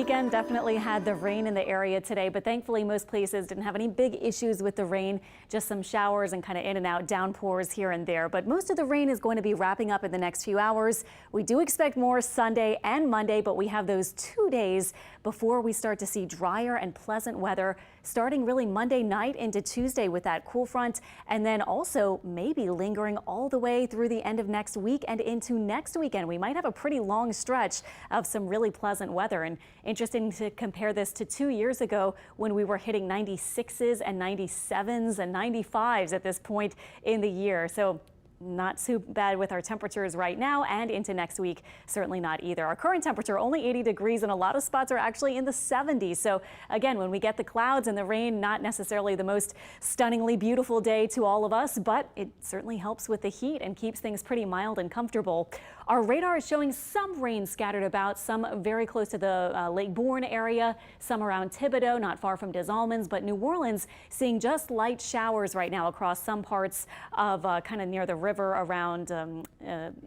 Weekend definitely had the rain in the area today, but thankfully most places didn't have any big issues with the rain, just some showers and kind of in and out downpours here and there. But most of the rain is going to be wrapping up in the next few hours. We do expect more Sunday and Monday, but we have those 2 days before we start to see drier and pleasant weather starting really Monday night into Tuesday with that cool front, and then also maybe lingering all the way through the end of next week and into next weekend. We might have a pretty long stretch of some really pleasant weather, and interesting to compare this to 2 years ago when we were hitting 96s and 97s and 95s at this point in the year. So not too bad with our temperatures right now, and into next week, certainly not either. Our current temperature only 80 degrees and a lot of spots are actually in the 70s. So again, when we get the clouds and the rain, not necessarily the most stunningly beautiful day to all of us, but it certainly helps with the heat and keeps things pretty mild and comfortable. Our radar is showing some rain scattered about, some very close to the Lake Bourne area, some around Thibodaux, not far from Des Allemands, but New Orleans seeing just light showers right now across some parts of kind of near the river around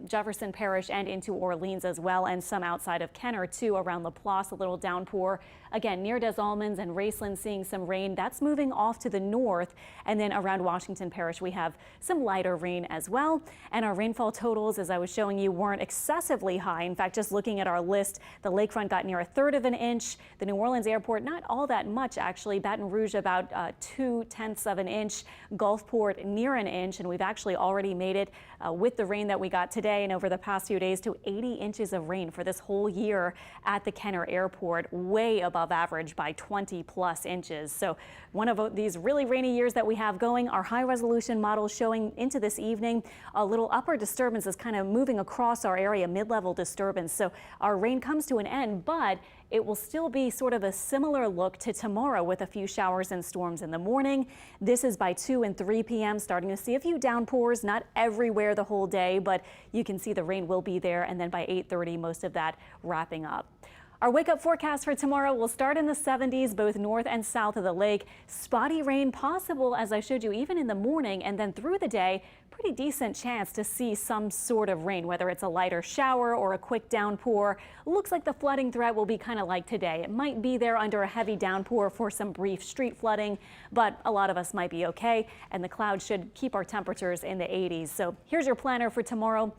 Jefferson Parish and into Orleans as well, and some outside of Kenner too, around Laplace, a little downpour. Again, near Des Allemands and Raceland seeing some rain. That's moving off to the north, and then around Washington Parish we have some lighter rain as well. And our rainfall totals, as I was showing you, weren't excessively high. In fact, just looking at our list, the lakefront got near 1/3 of an inch. The New Orleans airport, not all that much actually. Baton Rouge about 2/10 of an inch. Gulfport near an inch, and we've actually already made it with the rain that we got today and over the past few days to 80 inches of rain for this whole year at the Kenner airport, way above average by 20+ inches. So one of these really rainy years that we have going. Our high resolution model showing into this evening a little upper disturbance is kind of moving across our area, mid-level disturbance. So our rain comes to an end, but it will still be sort of a similar look to tomorrow with a few showers and storms in the morning. This is by 2 and 3 p.m. starting to see a few downpours, not everywhere the whole day, but you can see the rain will be there. And then by 8:30, most of that wrapping up. Our wake-up forecast for tomorrow will start in the 70s, both north and south of the lake. Spotty rain possible, as I showed you, even in the morning, and then through the day, pretty decent chance to see some sort of rain, whether it's a lighter shower or a quick downpour. Looks like the flooding threat will be kind of like today. It might be there under a heavy downpour for some brief street flooding, but a lot of us might be okay, and the clouds should keep our temperatures in the 80s. So here's your planner for tomorrow.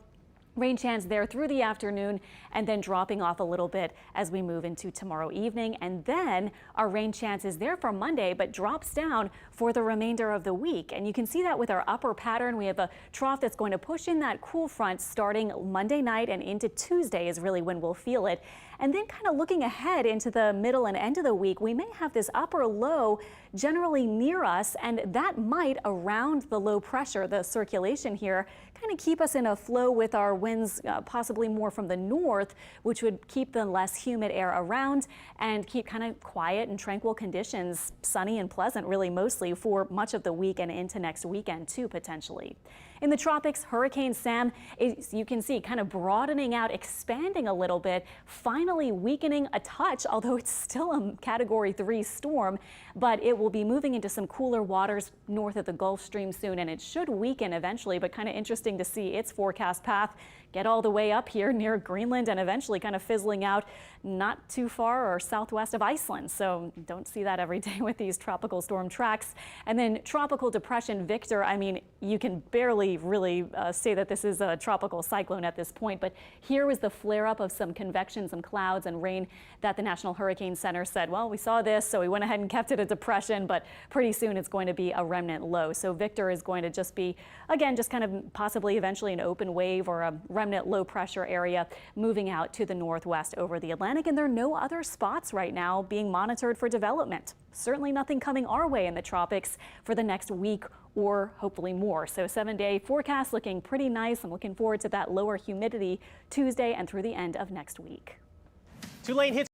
Rain chance there through the afternoon, and then dropping off a little bit as we move into tomorrow evening. And then our rain chance is there for Monday, but drops down for the remainder of the week. And you can see that with our upper pattern. We have a trough that's going to push in that cool front starting Monday night, and into Tuesday is really when we'll feel it. And then kind of looking ahead into the middle and end of the week, we may have this upper low generally near us, and that might, around the low pressure, the circulation here, kind of keep us in a flow with our winds possibly more from the north, which would keep the less humid air around and keep kind of quiet and tranquil conditions, sunny and pleasant really mostly for much of the week and into next weekend too, potentially. In the tropics, Hurricane Sam is, you can see, kind of broadening out, expanding a little bit, finally weakening a touch, although it's still a Category 3 storm, but it will be moving into some cooler waters north of the Gulf Stream soon, and it should weaken eventually, but kind of interesting to see its forecast path get all the way up here near Greenland and eventually kind of fizzling out not too far or southwest of Iceland. So don't see that every day with these tropical storm tracks. And then Tropical Depression Victor, I mean, you can barely really say that this is a tropical cyclone at this point, but here was the flare up of some convection, some clouds and rain that the National Hurricane Center said, well, we saw this, so we went ahead and kept it a depression, but pretty soon it's going to be a remnant low. So Victor is going to just be, again, just kind of possibly eventually an open wave or a remnant low pressure area moving out to the northwest over the Atlantic. And there are no other spots right now being monitored for development. Certainly nothing coming our way in the tropics for the next week or hopefully more. So 7-day forecast looking pretty nice. I'm looking forward to that lower humidity Tuesday and through the end of next week. Tulane hits